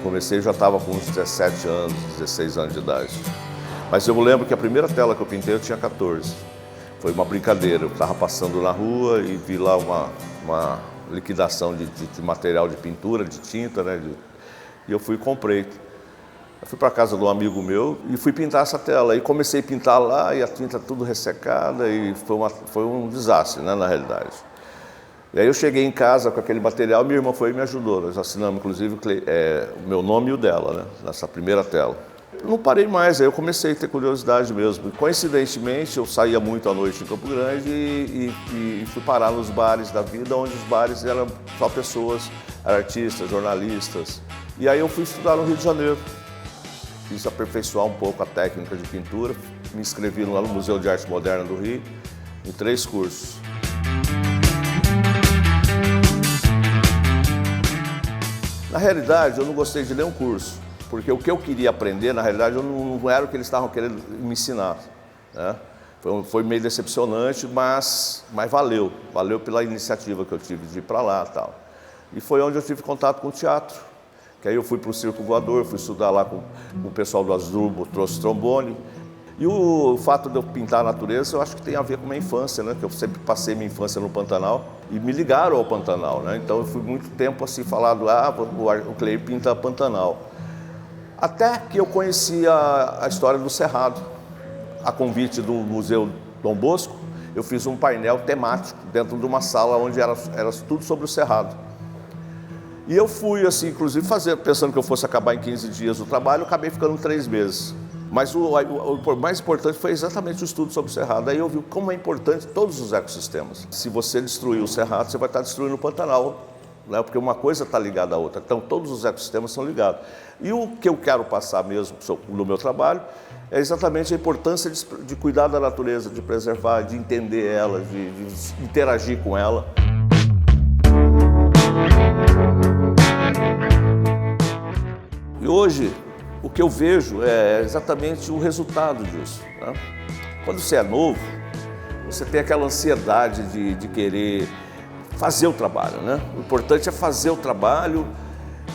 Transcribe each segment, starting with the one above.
comecei já estava com uns 17 anos, 16 anos de idade. Mas eu me lembro que a primeira tela que eu pintei eu tinha 14. Foi uma brincadeira, eu estava passando na rua e vi lá uma liquidação de material de pintura, de tinta, né? E eu fui e comprei. Eu fui para casa de um amigo meu e fui pintar essa tela. E comecei a pintar lá e a tinta tudo ressecada e foi um desastre, né, na realidade. E aí eu cheguei em casa com aquele material, minha irmã foi e me ajudou. Nós assinamos, inclusive, o meu nome e o dela, né, nessa primeira tela. Eu não parei mais, aí eu comecei a ter curiosidade mesmo. Coincidentemente, eu saía muito à noite em Campo Grande e fui parar nos bares da vida, onde os bares eram só pessoas, artistas, jornalistas. E aí eu fui estudar no Rio de Janeiro. Quis aperfeiçoar um pouco a técnica de pintura. Me inscrevi lá no Museu de Arte Moderna do Rio, em 3 cursos. Na realidade, eu não gostei de nenhum curso, porque o que eu queria aprender, na realidade, não era o que eles estavam querendo me ensinar, né? Foi meio decepcionante, mas valeu. Valeu pela iniciativa que eu tive de ir para lá e tal. E foi onde eu tive contato com o teatro. Que aí eu fui para o Circo Voador, fui estudar lá com o pessoal do Asdrubal, trouxe trombone. E o fato de eu pintar a natureza, eu acho que tem a ver com a minha infância, né? Que eu sempre passei minha infância no Pantanal e me ligaram ao Pantanal, né? Então eu fui muito tempo assim falado, o Cleir pinta Pantanal. Até que eu conheci a história do Cerrado. A convite do Museu Dom Bosco, eu fiz um painel temático dentro de uma sala onde era tudo sobre o Cerrado. E eu fui, assim, inclusive, pensando que eu fosse acabar em 15 dias o trabalho, eu acabei ficando 3 meses. Mas o mais importante foi exatamente o estudo sobre o Cerrado. Aí eu vi como é importante todos os ecossistemas. Se você destruir o Cerrado, você vai estar destruindo o Pantanal, né? Porque uma coisa está ligada à outra. Então, todos os ecossistemas são ligados. E o que eu quero passar mesmo no meu trabalho é exatamente a importância de cuidar da natureza, de preservar, de entender ela, de interagir com ela. E hoje, o que eu vejo é exatamente o resultado disso, né? Quando você é novo, você tem aquela ansiedade de querer fazer o trabalho, né? O importante é fazer o trabalho,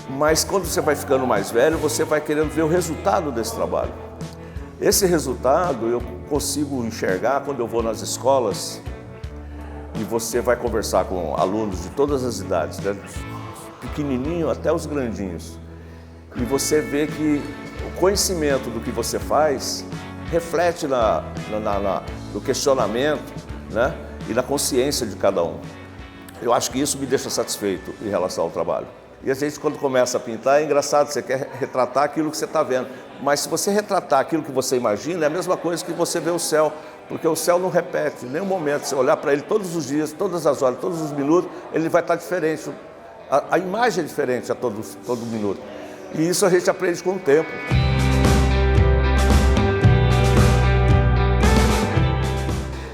mas quando você vai ficando mais velho, você vai querendo ver o resultado desse trabalho. Esse resultado eu consigo enxergar quando eu vou nas escolas e você vai conversar com alunos de todas as idades, né? Pequenininho até os grandinhos. E você vê que o conhecimento do que você faz reflete no questionamento, né? E na consciência de cada um. Eu acho que isso me deixa satisfeito em relação ao trabalho. E a gente, quando começa a pintar, é engraçado, você quer retratar aquilo que você está vendo. Mas se você retratar aquilo que você imagina, é a mesma coisa que você vê o céu. Porque o céu não repete em nenhum momento. Se olhar para ele todos os dias, todas as horas, todos os minutos, ele vai estar diferente. A imagem é diferente a todo minuto. E isso a gente aprende com o tempo.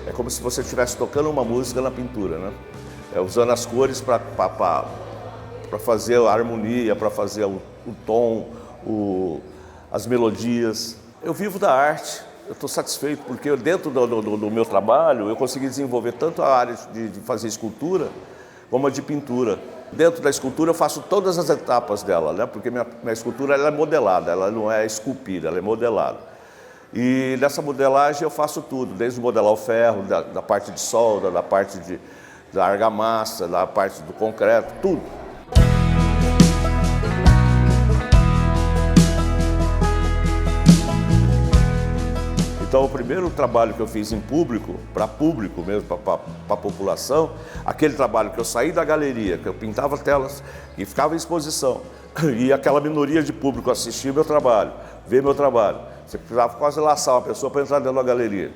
É como se você estivesse tocando uma música na pintura, né? Usando as cores para fazer a harmonia, para fazer o tom, as melodias. Eu vivo da arte, eu estou satisfeito porque dentro do meu trabalho eu consegui desenvolver tanto a área de fazer escultura como a de pintura. Dentro da escultura eu faço todas as etapas dela, né? Porque minha escultura ela é modelada, ela não é esculpida, ela é modelada. E nessa modelagem eu faço tudo, desde modelar o ferro, da parte de solda, da parte da argamassa, da parte do concreto, tudo. Então, o primeiro trabalho que eu fiz em público, para público mesmo, para a população, aquele trabalho que eu saí da galeria, que eu pintava telas e ficava em exposição, e aquela minoria de público assistia meu trabalho, ver meu trabalho. Você precisava quase laçar uma pessoa para entrar dentro da galeria.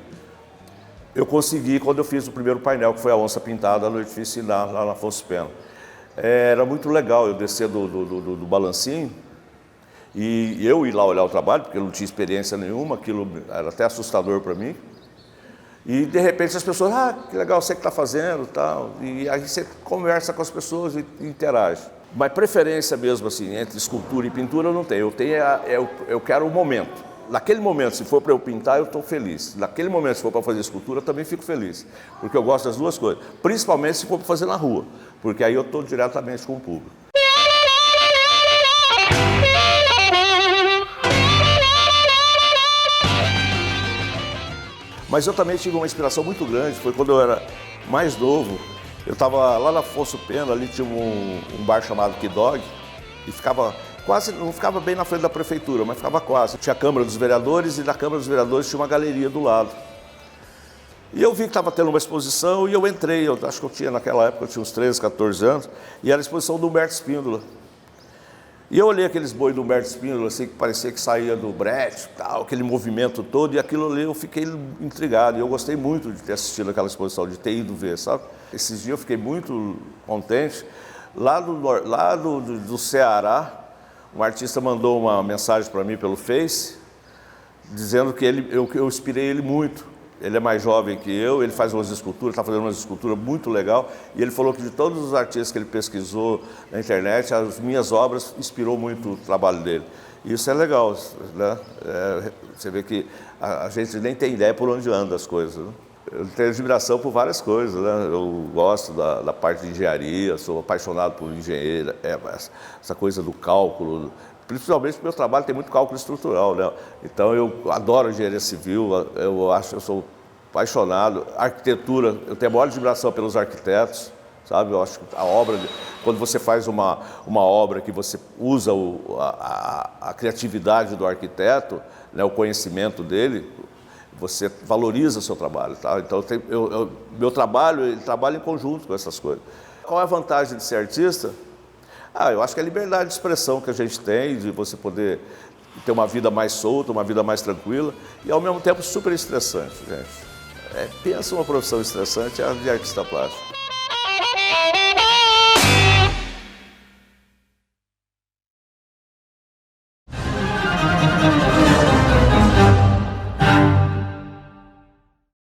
Eu consegui quando eu fiz o primeiro painel, que foi a onça pintada no edifício lá na Afonso Pena. Era muito legal eu descer do balancinho, e eu ir lá olhar o trabalho, porque eu não tinha experiência nenhuma, aquilo era até assustador para mim. E de repente as pessoas, que legal, você que está fazendo, tal. E aí você conversa com as pessoas e interage. Mas preferência mesmo assim, entre escultura e pintura eu não tenho. Eu quero o momento. Naquele momento, se for para eu pintar, eu estou feliz. Naquele momento, se for para fazer escultura, eu também fico feliz. Porque eu gosto das duas coisas. Principalmente se for para fazer na rua, porque aí eu estou diretamente com o público. Mas eu também tive uma inspiração muito grande, foi quando eu era mais novo. Eu estava lá na Afonso Pena, ali tinha um bar chamado Kid Dog, e ficava quase, não ficava bem na frente da prefeitura, mas ficava quase. Tinha a Câmara dos Vereadores e na Câmara dos Vereadores tinha uma galeria do lado. E eu vi que estava tendo uma exposição e eu entrei, eu acho que eu tinha naquela época, eu tinha uns 13, 14 anos, e era a exposição do Humberto Spíndola. E eu olhei aqueles bois do Humberto Spíndola, assim, que parecia que saía do brete, tal, aquele movimento todo, e aquilo ali eu fiquei intrigado. E eu gostei muito de ter assistido aquela exposição, de ter ido ver, sabe? Esses dias eu fiquei muito contente. Lá do Ceará, um artista mandou uma mensagem para mim pelo Face, dizendo que eu inspirei ele muito. Ele é mais jovem que eu, ele faz umas esculturas, está fazendo umas esculturas muito legal, e ele falou que de todos os artistas que ele pesquisou na internet, as minhas obras inspirou muito o trabalho dele. E isso é legal, né? Você vê que a gente nem tem ideia por onde anda as coisas, né? Eu tenho admiração por várias coisas, né? Eu gosto da parte de engenharia, sou apaixonado por engenheiro, essa coisa do cálculo, principalmente porque o meu trabalho tem muito cálculo estrutural, né? Então eu adoro engenharia civil, eu sou apaixonado. Arquitetura, eu tenho a maior admiração pelos arquitetos, sabe? Eu acho que a obra, quando você faz uma obra que você usa a criatividade do arquiteto, né, o conhecimento dele, você valoriza o seu trabalho, tá? Então meu trabalho, ele trabalha em conjunto com essas coisas. Qual é a vantagem de ser artista? Eu acho que é a liberdade de expressão que a gente tem, de você poder ter uma vida mais solta, uma vida mais tranquila, e ao mesmo tempo super estressante, gente. Pensa uma profissão estressante, é a de artista plástico.